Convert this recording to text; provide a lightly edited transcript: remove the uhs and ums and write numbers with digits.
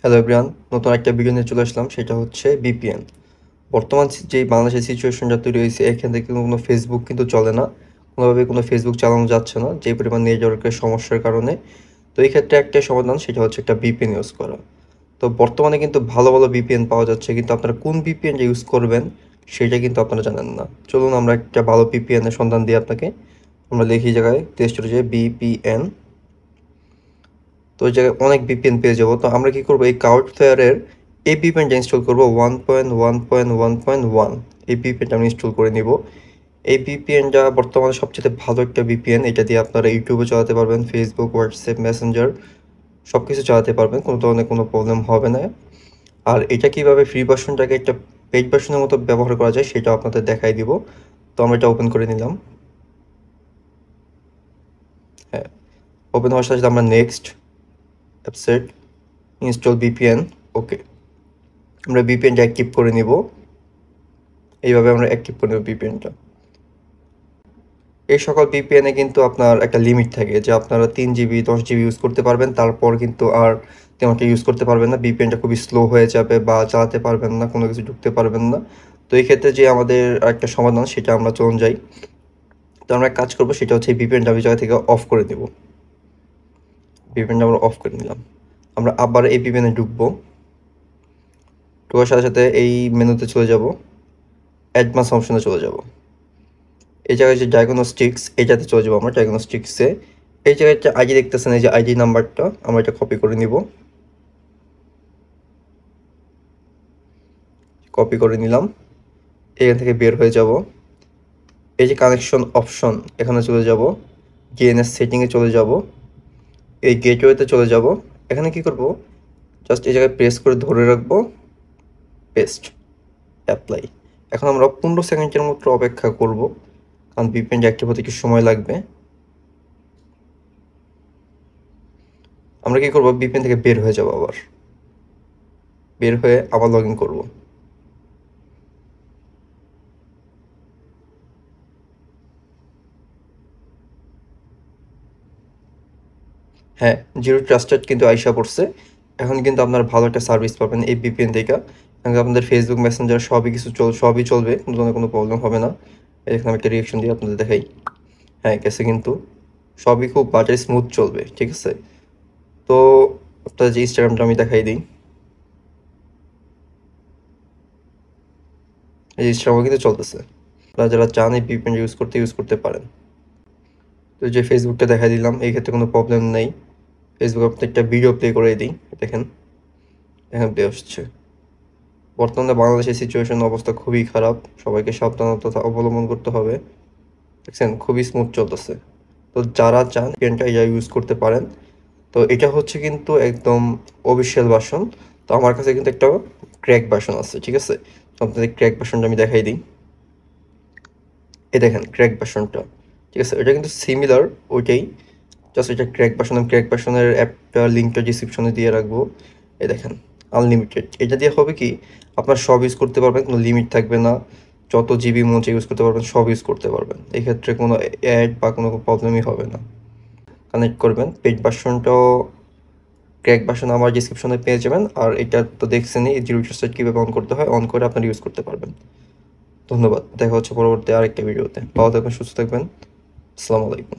Hello everyone, নতুন একটা video নিয়ে চলে আসলাম। সেটা হচ্ছে বিপিএন। বর্তমান যে বাংলাদেশের সিচুয়েশনটা তৈরি হয়েছে, এখান থেকে কোনো ফেসবুক কিন্তু চলে না, কোনোভাবে কোনো ফেসবুক চালানো যাচ্ছে না যে পরিমাণ নেটওয়ার্কের সমস্যার কারণে। তো এই ক্ষেত্রে একটা সমাধান, সেটা হচ্ছে একটা বিপিএন ইউজ করা। তো বর্তমানে কিন্তু ভালো ভালো বিপিএন পাওয়া যাচ্ছে, কিন্তু আপনারা কোন বিপিএনটা ইউজ করবেন সেটা কিন্তু আপনারা জানেন না। চলুন আমরা একটা ভালো বিপিএনের সন্ধান দিই আপনাকে। আমরা লিখি জায়গায় প্লে স্টোরে যে বিপিএন, তো ওই জায়গায় অনেক ভিপিএন পেয়ে যাবো। তো আমরা কি করবো, এই কাউটফেয়ারের এই ভিপিএনটা ইনস্টল করবো 1.1.1.1। এই ভিপিএনটা আমি ইনস্টল করে নিব। এই ভিপিএনটা বর্তমানে সবচেয়ে ভালো একটা ভিপিএন। এটা দিয়ে আপনারা ইউটিউবে চালাতে পারবেন, ফেসবুক, হোয়াটসঅ্যাপ, মেসেঞ্জার সব কিছু চালাতে পারবেন, কোনো ধরনের কোনো প্রবলেম হবে না। আর এটা কিভাবে ফ্রি ভার্সনটাকে একটা পেইড ভার্সনের মতো ব্যবহার করা যায় সেটা আপনাদের দেখাই দিব। তো আমরা এটা ওপেন করে নিলাম। হ্যাঁ, ওপেন হওয়ার সাথে সাথে আমরা নেক্সট, অ্যাপসেট, ইনস্টল ভিপিএন, ওকে। আমরা ভিপিএনটা অ্যাক্টিভ করে নিব। এইভাবে আমরা অ্যাক্টিভ করে নেব ভিপিএনটা। এই সকল ভিপিএনে কিন্তু আপনার একটা লিমিট থাকে যে আপনারা 3 জিবি 10 জিবি ইউজ করতে পারবেন, তারপর কিন্তু আর তেমন একটা ইউজ করতে পারবেন না। ভিপিএনটা খুবই স্লো হয়ে যাবে বা চালাতে পারবেন না, কোনো কিছু ঢুকতে পারবেন না। তো এই ক্ষেত্রে যে আমাদের একটা সমাধান, সেটা আমরা চলুন যাই। তো আমরা কাজ করবো, সেটা হচ্ছে ভিপিএনটা আমি জায়গা থেকে অফ করে দেব। ভিপিএনটা আমরা অফ করে নিলাম। আমরা আবার এই ভিপিএনে ঢুকবো। ঢোকার সাথে সাথে এই মেনুতে চলে যাব, অ্যাডভান্স অপশনে চলে যাব। এই জায়গায় যে ডায়াগনস্টিক্স, এটাতে চলে যাবো আমরা ডায়াগনস্টিক্সে। এই জায়গায় একটা আইডি দেখতেছেন, এই যে আইডি নাম্বারটা, আমরা এটা কপি করে নিব। কপি করে নিলাম। এখান থেকে বের হয়ে যাব। এই যে কানেকশন অপশন, এখানে চলে যাব। ডিএনএস সেটিংয়ে চলে যাব। এই গেটওয়েতে চলে যাব। এখানে কি করব, জাস্ট এই জায়গায় প্রেস করে ধরে রাখবো, পেস্ট, অ্যাপ্লাই। এখন আমরা 15 সেকেন্ডের মতো অপেক্ষা করব, কারণ ভিপিএন অ্যাক্টিভ হতে একটু সময় লাগবে। আমরা কি করব, ভিপিএন থেকে বের হয়ে যাব, আবার বের হয়ে আবার লগ ইন করবো। হ্যাঁ, জিরো ট্রাস্টেড কিন্তু আইসা পড়ছে। এখন কিন্তু আপনারা ভালো একটা সার্ভিস পাবেন এই ভিপিএন থেকে। এখন আপনাদের ফেসবুক, মেসেঞ্জার সবই কিছু সবই চলবে, কোনো ধরনের কোনো প্রবলেম হবে না। এখানে আমি একটা রিয়াকশন দিয়ে আপনাদের দেখাই। হ্যাঁ, গেছে কিন্তু। সবই খুব বাটার স্মুথ চলবে, ঠিক আছে। তো আপনাদের যে ইনস্টাগ্রামটা আমি দেখাই দিই। এই ইনস্টাগ্রামও কিন্তু চলতেছে। আপনারা যারা চান এই ভিপিএন ইউজ করতে পারেন। তো যে ফেসবুকটা দেখাই দিলাম, এই ক্ষেত্রে কোনো প্রবলেম নেই। ফেসবুক আপনাদের একটা ভিডিও প্লে করে দিই, দেখেন এখানে প্লে আসছে। বর্তমানে বাংলাদেশের সিচুয়েশন অবস্থা খুবই খারাপ, সবাইকে সাবধানতা অবলম্বন করতে হবে। দেখছেন খুবই স্মুথ চলতেছে। তো যারা চান পেনটা এটা ইউজ করতে পারেন। তো এটা হচ্ছে কিন্তু একদম অফিসিয়াল ভার্সন। তো আমার কাছে কিন্তু একটা ক্র্যাক ভার্সন আছে, ঠিক আছে। তো আপনাদের ক্র্যাক ভার্সনটা আমি দেখাই দিই। এই দেখেন ক্র্যাক ভার্সনটা, ঠিক আছে। এটা কিন্তু সিমিলার ওইটাই, জাস্ট এটা ক্র্যাক ভার্সন। আমি ক্র্যাক ভার্সনের অ্যাপটা লিঙ্কটা ডিসক্রিপশনে দিয়ে রাখবো। এই দেখেন আনলিমিটেড। এটা দিয়ে হবে কি, আপনার সব ইউজ করতে পারবেন, কোনো লিমিট থাকবে না। যত জিবি মন চাই ইউজ করতে পারবেন, সব ইউজ করতে পারবেন। এই ক্ষেত্রে কোনো অ্যাড বা কোনো প্রবলেমই হবে না। কানেক্ট করবেন, পেড ভার্সনটাও ক্র্যাক ভার্সন আমার ডিসক্রিপশনে পেয়ে যাবেন। আর এটা তো দেখছেনই, জিরো ট্রাস্টেড কীভাবে অন করতে হয়, অন করে আপনারা ইউজ করতে পারবেন। ধন্যবাদ, দেখা হচ্ছে পরবর্তী আরেকটা ভিডিওতে। ভালো থাকবেন, সুস্থ থাকবেন। আসসালামু আলাইকুম।